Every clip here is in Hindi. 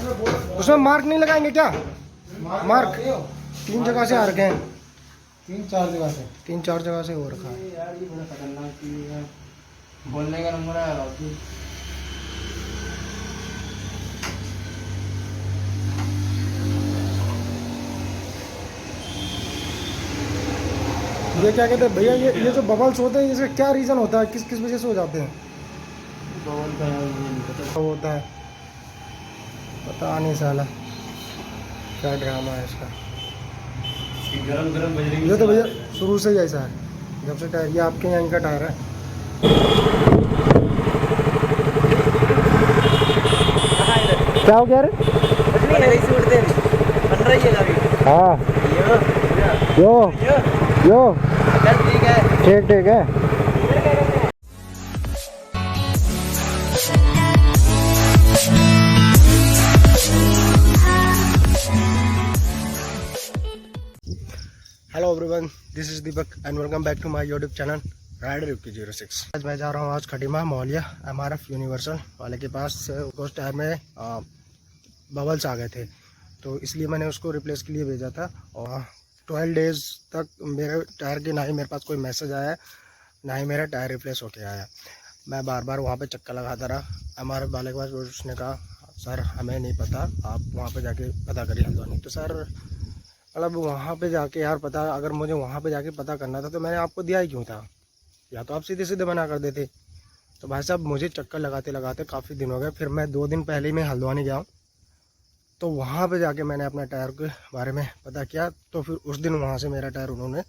उसमें मार्क नहीं लगाएंगे क्या? मार्क 3 जगह से आ रखे हैं, 3-4 जगह से, 3-4 जगह से हो रखा है। यार ये बड़ा खतरनाक चीज है, बोलने का नंबर आया बाकी। ये क्या कहते हैं भैया, ये जो बबल्स होते हैं इसका क्या रीज़न होता है, किस किस वजह से हो जाते हैं? बबल का यार मुझे नहीं पता। होता है पता नहीं साला क्या ड्रामा है इसका। गरम गरम बजरी ये तो भैया शुरू से ही ऐसा है, जब से टायर, ये आपके यहाँ इनका टायर है। क्या हो गया रे? हाँ यो यो ठीक है। ठीक ठीक है। Hello everyone, this is Deepak and welcome back to my YouTube channel rider UP 06। आज मैं जा रहा हूँ आज खटीमा मोहलिया MRF यूनिवर्सल वाले के पास। उस टायर में बबल्स आ गए थे, तो इसलिए मैंने उसको रिप्लेस के लिए भेजा था। और 12 डेज़ तक मेरे टायर के ना ही मेरे पास कोई मैसेज आया, ना ही मेरा टायर रिप्लेस होके आया। मैं बार बार वहाँ पे चक्कर लगाता रहा MRF वाले के पास। उसने कहा सर हमें नहीं पता, आप वहाँ पे जाके पता करिए हल्द्वानी। तो सर मतलब वहाँ पे जाके यार पता, अगर मुझे वहाँ पे जाके पता करना था तो मैंने आपको दिया ही क्यों था, या तो आप सीधे सीधे मना कर देते। तो भाई साहब मुझे चक्कर लगाते लगाते काफ़ी दिन हो गए। फिर मैं 2 दिन पहले ही मैं हल्द्वानी गया हूँ, तो वहाँ पे जाके मैंने अपना टायर के बारे में पता किया। तो फिर उस दिन वहाँ से मेरा टायर उन्होंने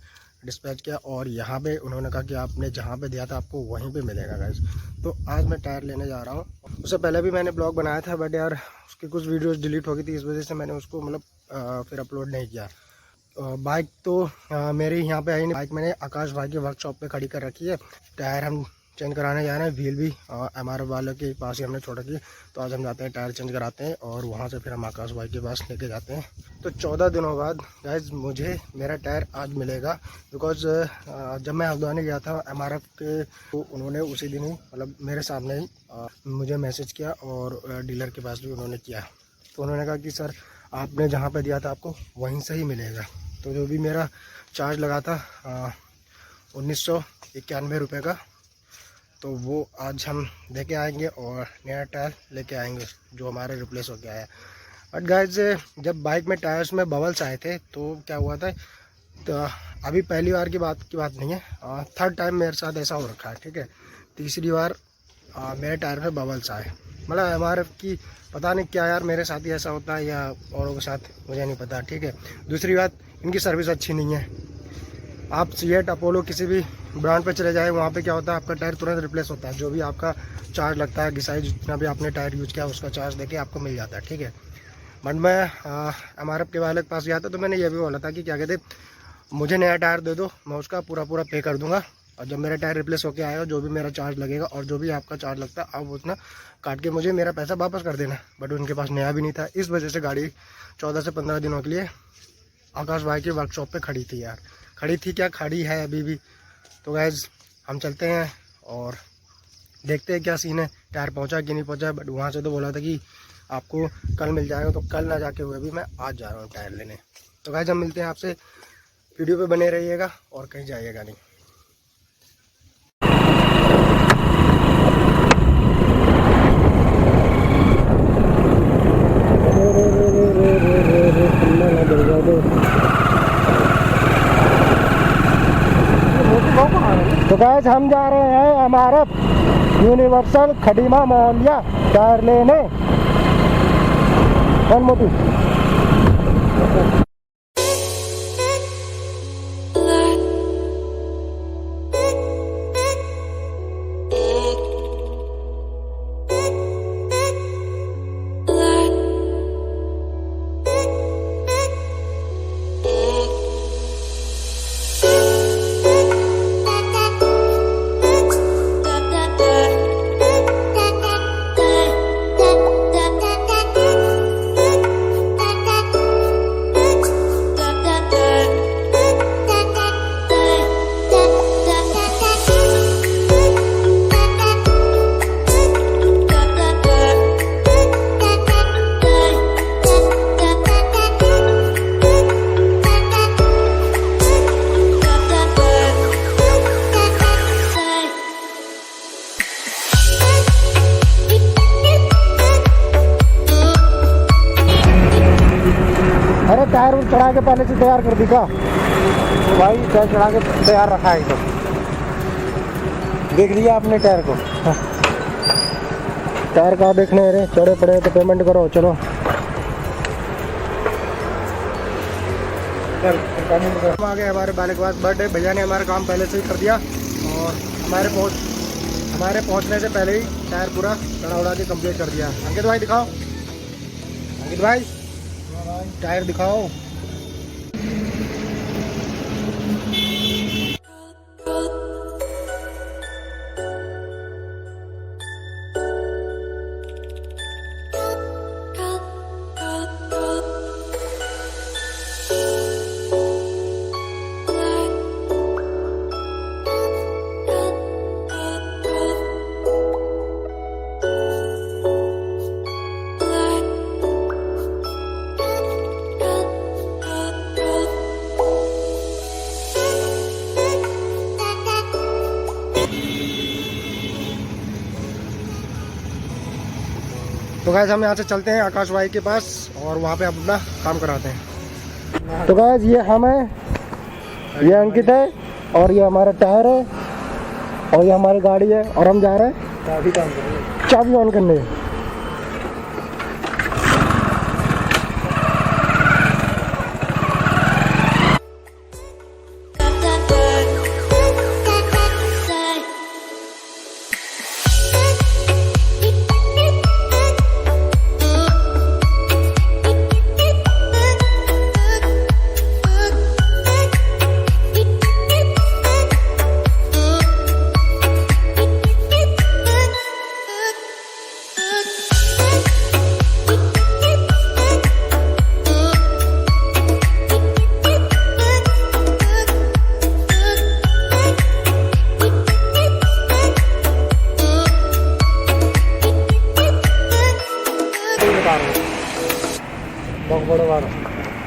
डिस्पैच किया और यहाँ पे उन्होंने कहा कि आपने जहाँ पे दिया था आपको वहीं पे मिलेगा गाइस। तो आज मैं टायर लेने जा रहा हूँ। उससे पहले भी मैंने ब्लॉग बनाया था, बट यार उसकी कुछ वीडियोस डिलीट हो गई थी, इस वजह से मैंने उसको मतलब फिर अपलोड नहीं किया। बाइक तो मेरे यहाँ पे आई नहीं। बाइक मैंने आकाश भाई के वर्कशॉप पे खड़ी कर रखी है। टायर हम चेंज कराने जा रहे हैं, व्हील भी MRF वाले के पास ही हमने छोड़ रखी है। तो आज हम जाते हैं टायर चेंज कराते हैं और वहाँ से फिर हम आकाश भाई के पास लेके जाते हैं। तो 14 दिनों बाद गाइस मुझे मेरा टायर आज मिलेगा, बिकॉज जब मैं हल्द्वानी गया था MRF के, तो उन्होंने उसी दिन ही मतलब मेरे सामने ही मुझे मैसेज किया और डीलर के पास भी उन्होंने किया। तो उन्होंने कहा कि सर आपने जहाँ पर दिया था आपको वहीं से ही मिलेगा। तो जो भी मेरा चार्ज लगा था 1991 रुपये का, तो वो आज हम लेके आएंगे और नया टायर लेके आएंगे जो हमारे रिप्लेस हो गया है। बट गाइस जब बाइक में टायर्स में बबल्स आए थे तो क्या हुआ था, तो अभी पहली बार की बात नहीं है, 3rd टाइम मेरे साथ ऐसा हो रखा है। ठीक है, तीसरी बार मेरे टायर में बबल्स आए। मतलब MRF की पता नहीं क्या यार, मेरे साथ ही ऐसा होता है या औरों के साथ, मुझे नहीं पता। ठीक है, दूसरी बात इनकी सर्विस अच्छी नहीं है। आप सीएट अपोलो किसी भी ब्रांड पे चले जाए, वहाँ पे क्या होता है आपका टायर तुरंत रिप्लेस होता है। जो भी आपका चार्ज लगता है, घिसाई जितना भी आपने टायर यूज किया उसका चार्ज देके आपको मिल जाता है। ठीक है, बट मैं MRF के वाले के पास गया था, तो मैंने ये भी बोला था कि क्या कहते मुझे नया टायर दे दो, मैं उसका पूरा पे कर दूंगा। और जब मेरा टायर रिप्लेस होकर आएगा, जो भी मेरा चार्ज लगेगा और जो भी आपका चार्ज लगता है, आप उतना काट के मुझे मेरा पैसा वापस कर देना। बट उनके पास नया भी नहीं था, इस वजह से गाड़ी 14 से 15 दिनों के लिए आकाश भाई की वर्कशॉप पे खड़ी थी। यार खड़ी थी क्या, खड़ी है अभी भी। तो गाइज हम चलते हैं और देखते हैं क्या सीन है, टायर पहुंचा कि नहीं पहुंचा। बट वहाँ से तो बोला था कि आपको कल मिल जाएगा, तो कल ना जाके हुए भी मैं आज जा रहा हूँ टायर लेने। तो गाइज हम मिलते हैं आपसे, वीडियो पे बने रहिएगा और कहीं जाइएगा नहीं। तो गाइस हम जा रहे हैं MRF यूनिवर्सल खटीमा मोहलिया टायर लेने। कौन मोटू? टायर उर चढ़ा के पहले से तैयार कर दी का? तो भाई टायर चढ़ा के तैयार रखा है एकदम। देख लिया आपने टायर को? टायर कहाँ देखने रे, चढ़े पड़े तो पेमेंट करो। चलो हम आ गए हमारे बाले के पास। बर्थडे भैया ने हमारा काम पहले से ही कर दिया और हमारे पहुंचने से पहले ही टायर पूरा चढ़ा उड़ा के कंप्लीट कर दिया। अंकित भाई दिखाओ, अंकित भाई टायर दिखाओ। तो गाइस हम यहाँ से चलते हैं आकाश भाई के पास और वहाँ पे अपना काम कराते हैं। तो गाइस ये हम है, ये अंकित है और ये हमारा टायर है और ये हमारी गाड़ी है और हम जा रहे हैं चाबी ऑन करने।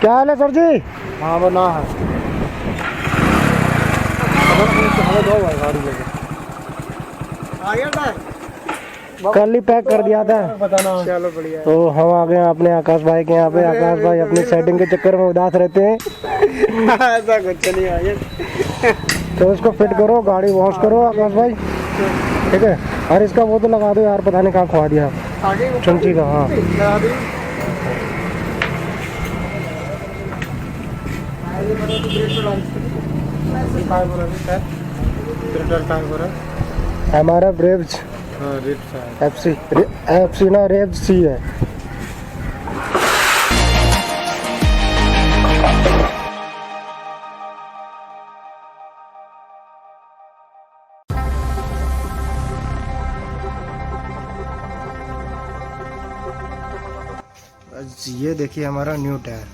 क्या हाल है सर जी? हाँ बना है कल ही पैक कर दिया था। बताना। चलो बढ़िया। तो हम आ गए अपने आकाश भाई के यहाँ पे। आकाश भाई अपनी सेटिंग के चक्कर में उदास रहते हैं। ऐसा कुछ नहीं है। तो इसको फिट करो, गाड़ी वॉश करो आकाश भाई, ठीक है? और इसका वो तो लगा दो यार, पता नहीं कहाँ खवा दिया चुंची का। हाँ हमारा ब्रेव्स एफसी ना रेव सी है। ये देखिए हमारा न्यू टायर।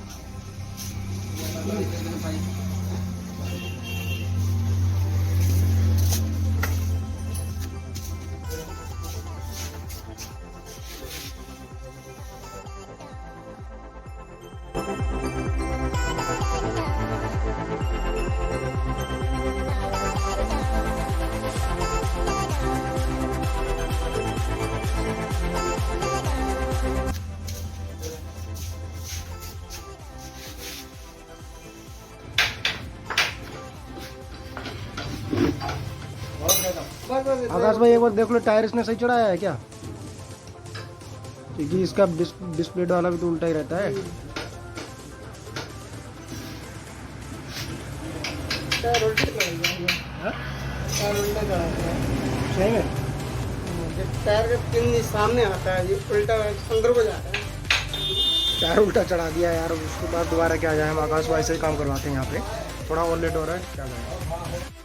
आकाश भाई एक बार देख लो टायर इसने सही चढ़ाया है क्या? क्योंकि इसका डिस्प्ले वाला भी तो उल्टा ही रहता है। टायर उल्टा सही में टायर का पिन सामने आता है, ये उल्टा अंदर को जाता है। टायर उल्टा चढ़ा दिया यार। उसके बाद दोबारा क्या जाए, हम आकाश भाई से ही काम करवाते हैं यहाँ पे। थोड़ा और लेट हो रहा है, क्या करें।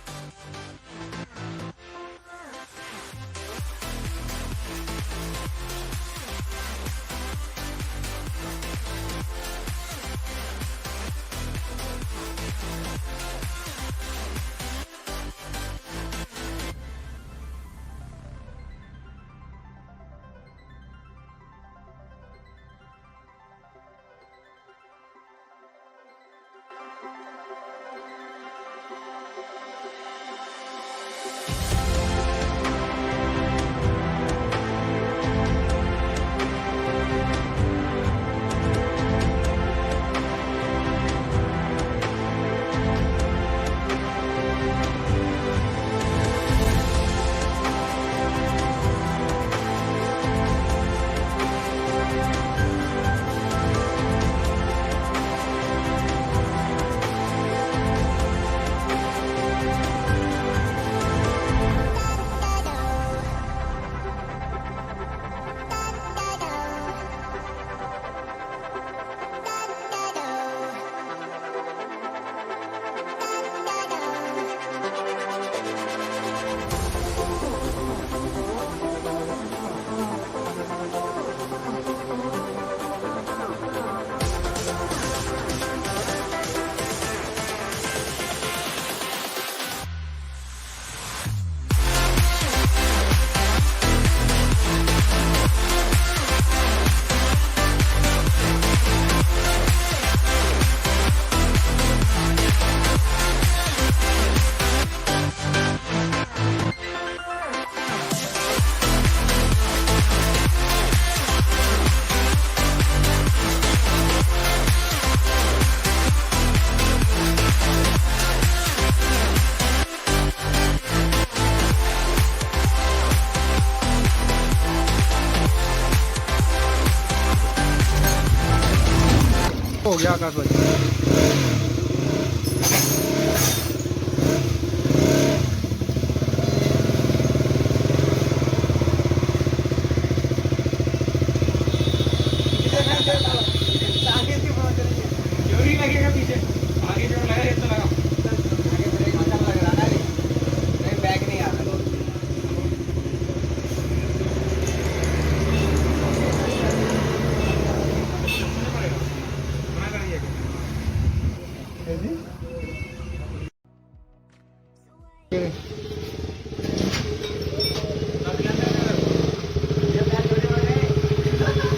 हो गया आकाश भाई।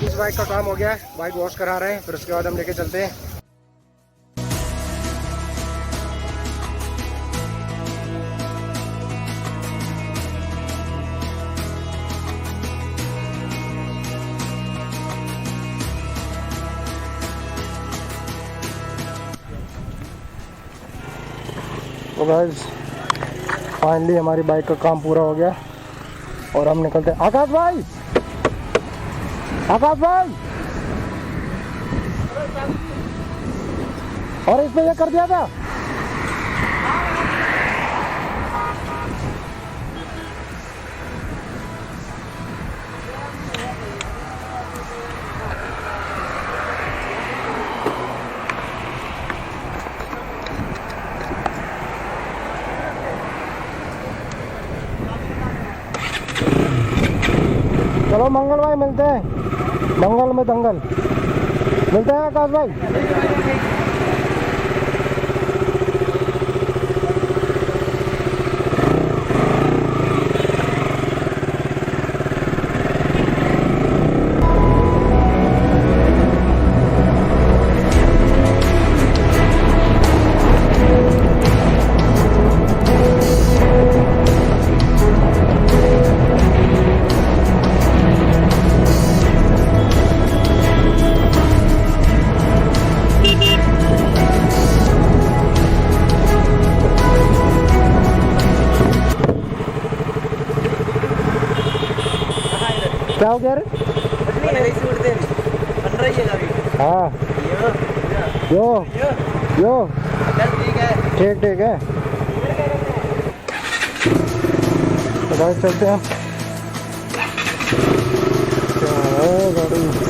इस बाइक का काम हो गया है, बाइक वॉश करा रहे हैं, फिर उसके बाद हम लेके चलते हैं। तो गाइस फाइनली हमारी बाइक का काम पूरा हो गया और हम निकलते हैं। आकाश भाई, आकाश भाई, और इस पे ये कर दिया था। चलो मंगल भाई मिलते हैं, मंगल में दंगल मिलते हैं आकाश भाई। क्या हो गया रे? हाँ यो यो ठीक ठीक है। तो भाई चलते हैं हम। क्या है गाड़ी।